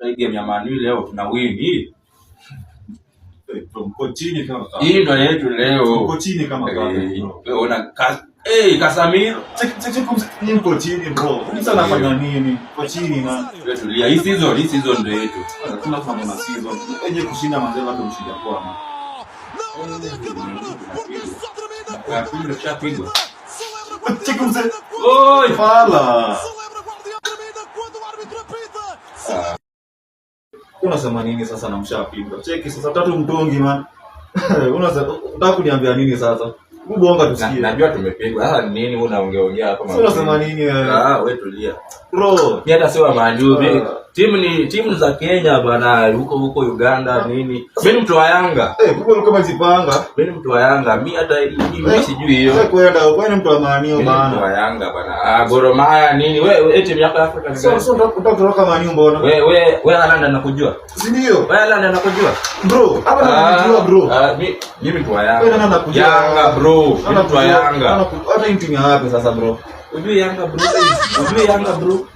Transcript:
game ya Man U leo tuna win hii. Mko chini kama kaka. Hii ndio yetu leo. Mko chini kama kaka. Wewe una Casemiro. Cheki mko chini bro. Sasa nafanya nini? Mko chini na. Wewe tulia. Hii season ndio yetu. Tuna kama na season. Yenye kushinda manzela ndio mshinda kwa ma. Cheki mzee. Oi, fala. Unasema nini sasa na mshapinga? Cheki sasa tatu mtongi man. Unataka kuniambia nini sasa? Ubonga tusikie. Najua tumepigwa. Sasa nini unaongea hapa mama? Unasema nini wewe? Wewe tulia. Bro, ni hata sio Man U. Timu za Kenya bwana, huko Uganda nini. Mimi mtu wa Yanga. Huko kama jipanga. Mimi mtu wa Yanga. Mimi hata mimi sijui hiyo. Sasa kwenda mtu wa Man U bana. Mtu wa Yanga bwana. Gor Mahia nini? Wewe timu yako ya Afrika ni gani? Sio unataka Man U mbona? Wewe Haaland anakujua? Si ndio? Wewe Haaland anakujua? Bro, hapa anakujua bro. Mimi mtu wa Yanga. Wewe nani anakujua? Yanga bro. Mimi mtu wa Yanga. Hata timu ya wapi sasa bro? Unajua Yanga bro.